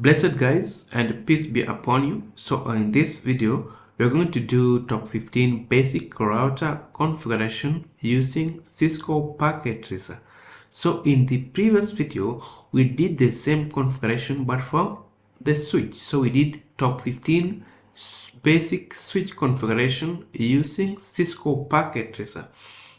Blessed guys and peace be upon you. So in this video we're going to do top 15 basic router configuration using Cisco Packet Tracer. So in the previous video we did the same configuration but for the switch. So we did top 15 basic switch configuration using Cisco Packet Tracer.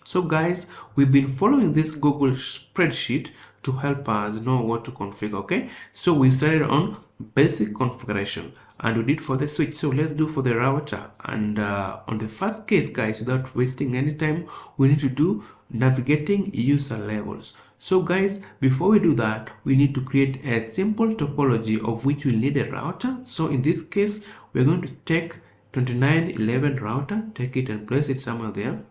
So guys, we've been following this Google spreadsheet to help us know what to configure. Okay, so we started on basic configuration and we did for the switch. So let's do for the router. And on the first case, guys, without wasting any time, we need to do navigating user levels. So guys, before we do that, we need to create a simple topology of which we need a router. So in this case, we're going to take 2911 router, take it and place it somewhere there.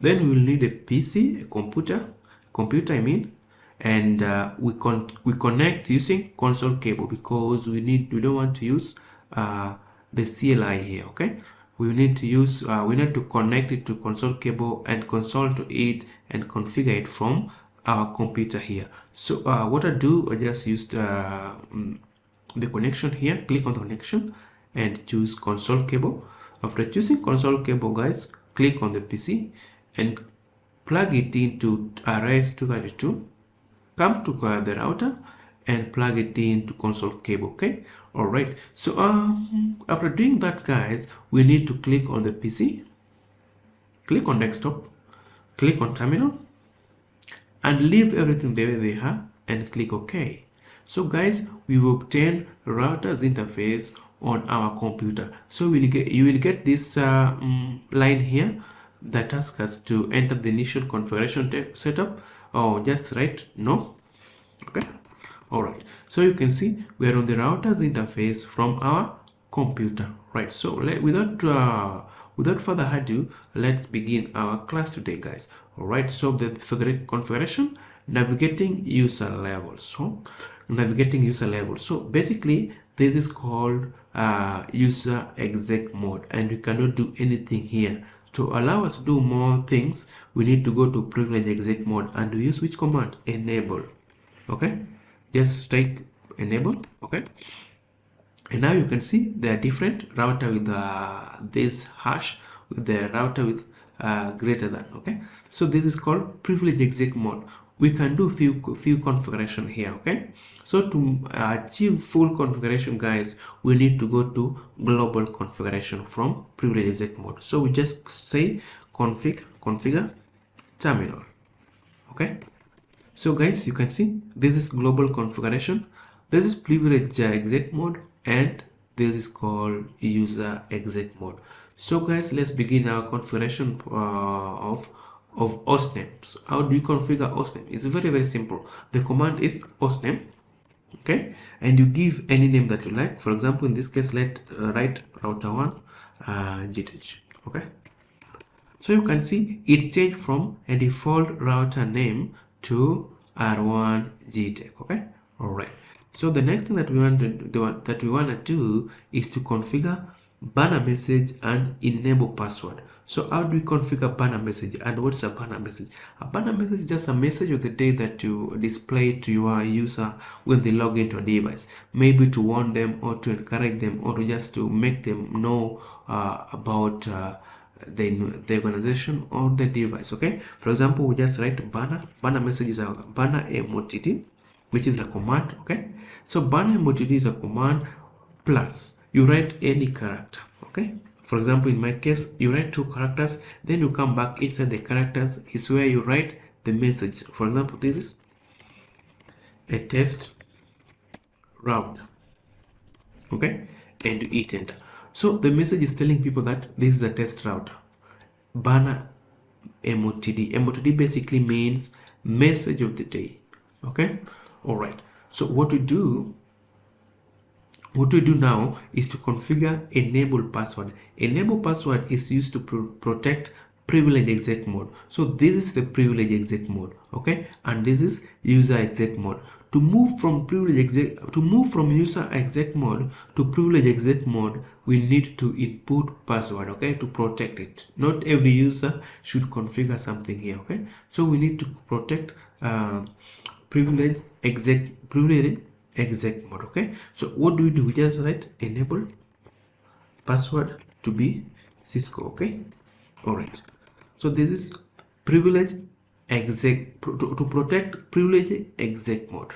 Then we'll need a PC, a computer I mean, and we connect using console cable because we don't want to use the CLI here. Okay, we need to connect it to console cable and console to it and configure it from our computer here. So what I do, I just used the connection here. Click on the connection and choose console cable. After choosing console cable, guys, click on the PC and plug it into RS-232. Come to the router and plug it into console cable. Okay, all right. So after doing that, guys, we need to click on the PC, click on desktop, click on terminal, and leave everything the way they are and click OK. So guys, we've obtained router's interface on our computer. So you will get this line here that asks us to enter the initial configuration setup, or just write no. Okay, all right. So you can see we are on the router's interface from our computer, right? So without further ado, let's begin our class today, guys. All right, so the configuration, navigating user levels. So navigating user levels, so basically this is called user exec mode, and we cannot do anything here. To allow us to do more things, we need to go to privilege exec mode and we use which command? Enable. Okay, just take enable. Okay, and now you can see there are different router with this hash, with the router with greater than. Okay, so this is called privilege exec mode. We can do few configuration here. Okay, so to achieve full configuration, guys, we need to go to global configuration from privilege exec mode. So we just say configure terminal. Okay, so guys, you can see this is global configuration, this is privilege exec mode, and this is called user exec mode. So guys, let's begin our configuration of hostnames. How do you configure hostname? It's very simple. The command is hostname. Okay, and you give any name that you like. For example, in this case, let write router 1 Gurutech. Okay, so you can see it changed from a default router name to R1 Gurutech. Okay, all right. So the next thing that we want to do is to configure banner message and enable password. So how do we configure banner message, and what's a banner message? A banner message is just a message of the day that you display to your user when they log into a device, maybe to warn them or to encourage them or just to make them know about the organization or the device. Okay, for example, we just write banner message is a banner MOTT, which is a command. Okay, so banner MOTT is a command plus you write any character. Okay, for example, in my case, you write 2 characters, then you come back inside the characters is where you write the message. For example, this is a test route. Okay, and you hit enter. So the message is telling people that this is a test router. Banner MOTD basically means message of the day. Okay, all right. So what we do now is to configure enable password. Enable password is used to protect privilege exec mode. So this is the privilege exec mode. Okay, and this is user exec mode. To move from user exec mode to privilege exec mode, we need to input password. Okay, to protect it. Not every user should configure something here. Okay, so we need to protect privilege exec mode. Okay, so what do? We just write enable password to be Cisco. Okay, all right. So this is privilege exec to protect privilege exec mode,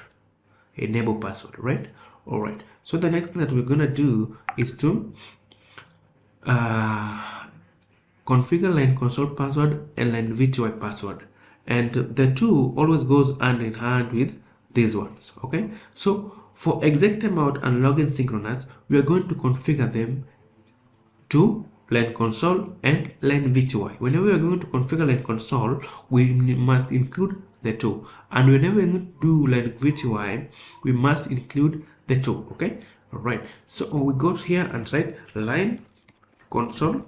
enable password, right? All right. So the next thing that we're gonna do is to configure line console password and line VTY password, and the two always goes hand in hand with these ones. Okay, so for exec timeout and login synchronous, we are going to configure them to line console and line VTY. Whenever we are going to configure line console, we must include the two, and whenever we do line VTY, we must include the two. Okay, all right. So we go here and write line console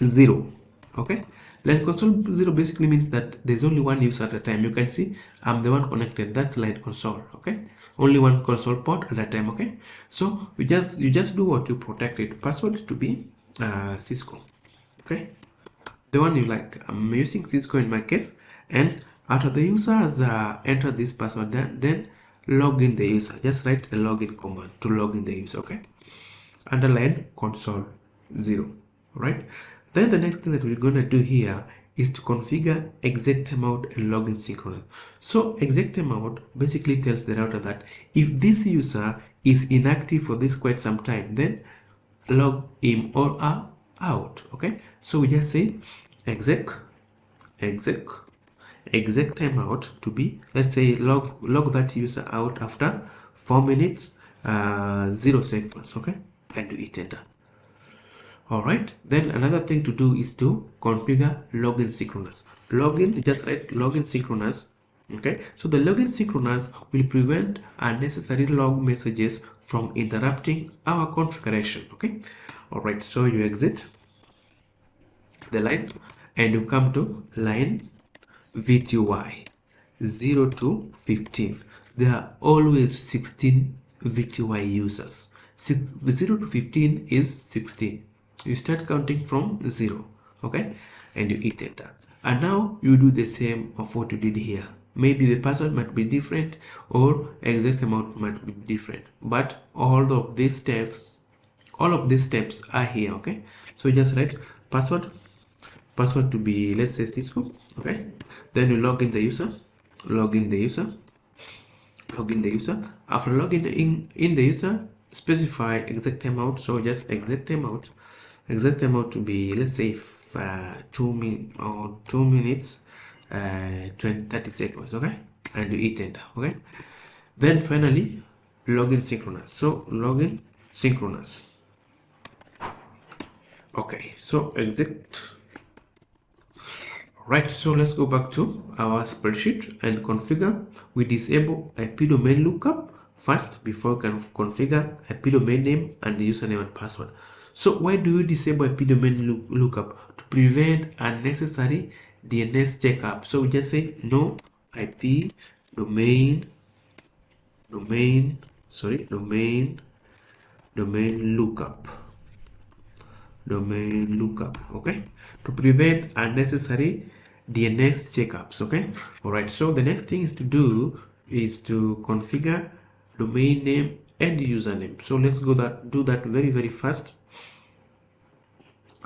0. Okay, line console 0 basically means that there's only one user at a time. You can see I'm the one connected. That's line console. Okay, only one console port at a time. Okay, so you just do what you protect it. Password to be Cisco. Okay, the one you like. I'm using Cisco in my case, and after the user has entered this password, then log in the user. Just write the login command to log in the user. Okay, underline console 0. Right. Then the next thing that we're going to do here is to configure exec timeout and login synchronous. So exec timeout basically tells the router that if this user is inactive for this quite some time, then log him or her out. Okay, so we just say exec timeout to be, let's say, log that user out after 4 minutes 0 seconds. Okay, and do hit enter. All right, then another thing to do is to configure login synchronous. Login, just write login synchronous. Okay, so the login synchronous will prevent unnecessary log messages from interrupting our configuration. Okay, all right, so you exit the line and you come to line VTY 0 to 15. There are always 16 VTY users. 0 to 15 is 16. You start counting from 0. Okay, and you hit enter, and now you do the same of what you did here. Maybe the password might be different or exact amount might be different, but all of these steps are here. Okay, so just write password to be, let's say, Cisco. Okay, then you log in the user. After logging in the user, specify exact timeout. So just exact timeout to be, let's say, 2 minutes 30 seconds. Okay, and you hit enter. Okay, then finally login synchronous. So login synchronous. Okay, so exit. Right, so let's go back to our spreadsheet and configure. We disable IP domain lookup first before we can configure IP domain name and the username and password. So why do we disable IP domain lookup? To prevent unnecessary DNS checkup. So we just say no IP domain lookup. Okay, to prevent unnecessary DNS checkups. Okay, all right, so the next thing is to do is to configure domain name and username. So let's do that very fast.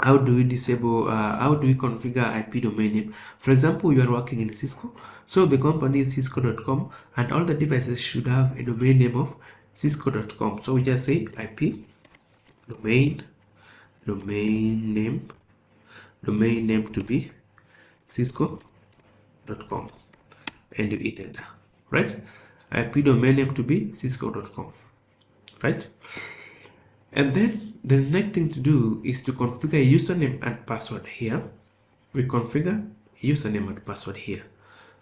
How do we configure IP domain name? For example, you are working in Cisco, so the company is cisco.com and all the devices should have a domain name of cisco.com. so we just say IP domain name to be cisco.com and you hit enter. Right, IP domain name to be cisco.com. right, and then the next thing to do is to configure username and password. Here we configure username and password here.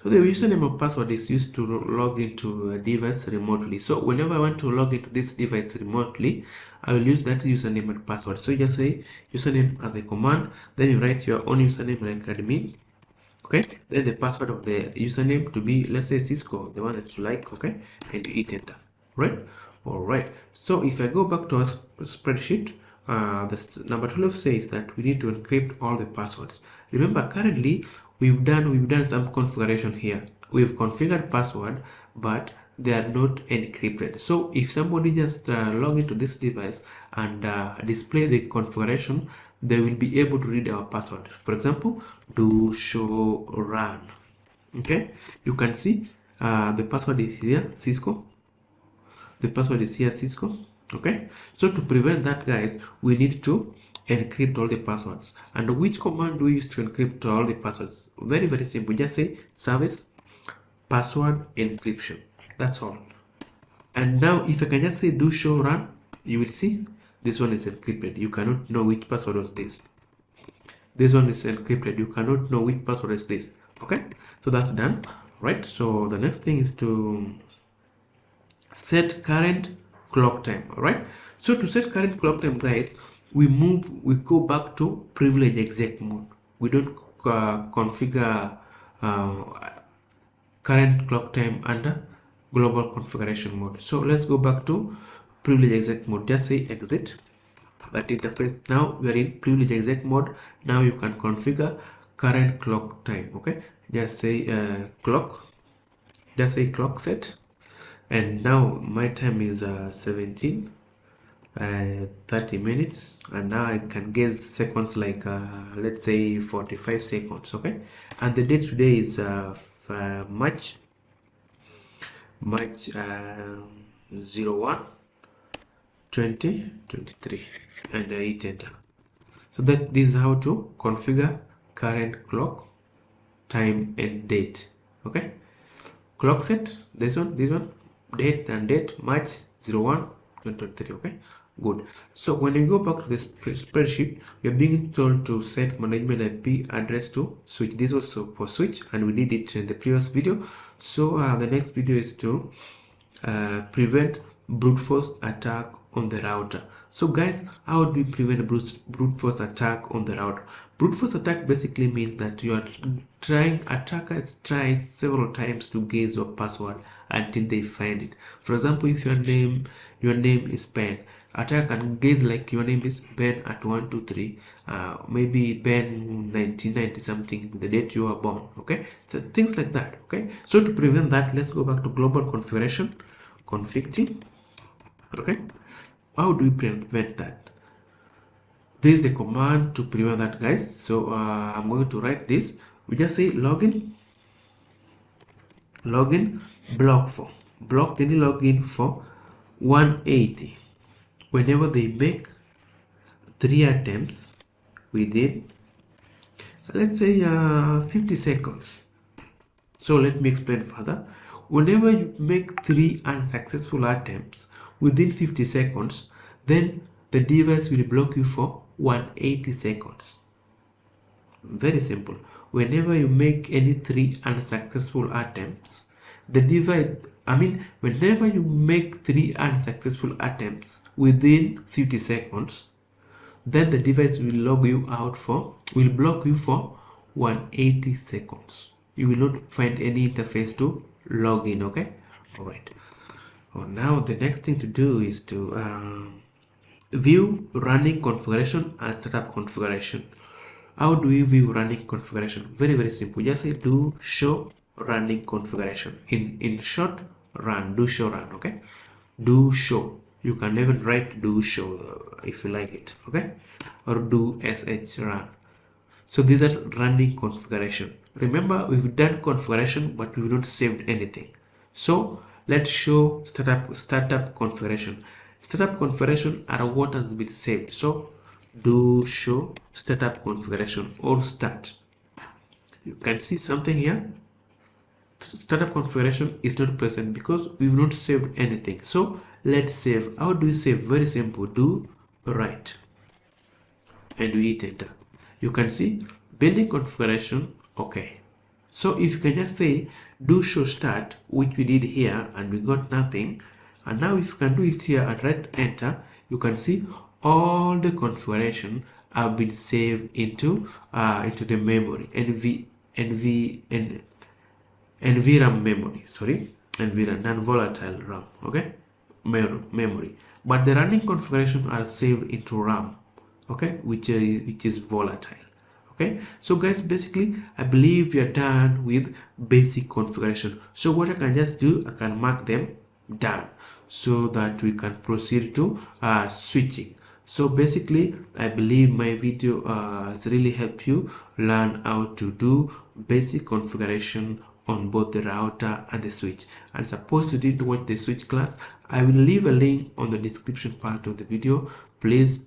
So the username and password is used to log into a device remotely. So whenever I want to log into this device remotely, I will use that username and password. So you just say username as a command, then you write your own username like admin. Okay, then the password of the username to be, let's say, Cisco, the one that you like. Okay, and you hit enter. Right, all right. So if I go back to our spreadsheet, the number 12 says that we need to encrypt all the passwords. Remember, currently we've done some configuration here. We've configured password, but they are not encrypted. So if somebody just log into this device and display the configuration, they will be able to read our password. For example, do show run. Okay, you can see the password is here, Cisco. The password is here, Cisco. Okay, so to prevent that, guys, we need to encrypt all the passwords. And which command do we use to encrypt all the passwords? Very, very simple. Just say service password encryption. That's all. And now if I can just say do show run, you will see this one is encrypted. You cannot know which password was this. This one is encrypted. You cannot know which password is this. Okay, so that's done, right? So the next thing is to set current clock time. All right, so to set current clock time, guys, we go back to privilege exec mode. We don't configure current clock time under global configuration mode. So let's go back to privilege exec mode. Just say exit that interface. Now we are in privilege exec mode. Now you can configure current clock time. Okay, just say clock, just say clock set, and now my time is 30 minutes, and now I can guess seconds like let's say 45 seconds. Okay, and the date today is March 01 2023, and hit enter. So this is how to configure current clock time and date. Okay, clock set, this one, date and date March 01 2023. Okay, good. So when you go back to this spreadsheet, you're being told to set management IP address to switch. This was for switch, and we did it in the previous video. So the next video is to prevent brute force attack on the router. So guys, how do we prevent brute force attack on the router? Brute force attack basically means that you are attackers try several times to guess your password until they find it. For example, if your name is Ben, attacker can guess like your name is Ben at 123, maybe Ben 1990 something, the date you are born. Okay, so things like that. Okay, so to prevent that, let's go back to global configuration, config. Okay, how do we prevent that? This is the command to prevent that, guys. So I'm going to write this. We just say login block any login for 180 whenever they make 3 attempts within, let's say 50 seconds. So let me explain further. Whenever you make 3 unsuccessful attempts within 50 seconds, then the device will block you for 180 seconds. Very simple. Whenever you make any 3 unsuccessful attempts, whenever you make 3 unsuccessful attempts within 50 seconds, then the device will block you for 180 seconds. You will not find any interface to log in. Okay, all right. Now the next thing to do is to view running configuration and startup configuration. How do we view running configuration? Very, very simple. Just say do show running configuration. In short, do show run. Okay, do show. You can even write do show if you like it. Okay, or do sh run. So these are running configuration. Remember, we've done configuration, but we've not saved anything. So let's show startup configuration. Startup configuration are what has been saved. So do show startup configuration or start. You can see something here. Startup configuration is not present because we've not saved anything. So let's save. How do we save? Very simple. Do write and we hit enter. You can see building configuration. Okay, so if you can just say do show start, which we did here and we got nothing, and now if you can do it here and write enter, you can see all the configuration have been saved into the memory, NVRAM memory, NVRAM, non-volatile RAM. Okay, memory, but the running configuration are saved into RAM. Okay, which is volatile. Okay, so guys, basically I believe we are done with basic configuration. So what I can just do, I can mark them done so that we can proceed to switching. So basically I believe my video has really helped you learn how to do basic configuration on both the router and the switch. And suppose you didn't watch the switch class, I will leave a link on the description part of the video. Please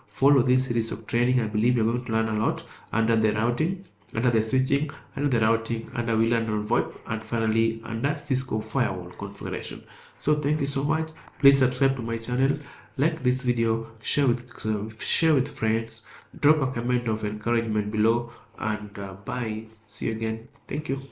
follow this series of training. I believe you're going to learn a lot under the routing, under the switching, under the routing, under VLAN on VoIP, and finally under Cisco firewall configuration. So thank you so much. Please subscribe to my channel, like this video, share with friends, drop a comment of encouragement below, and bye. See you again. Thank you.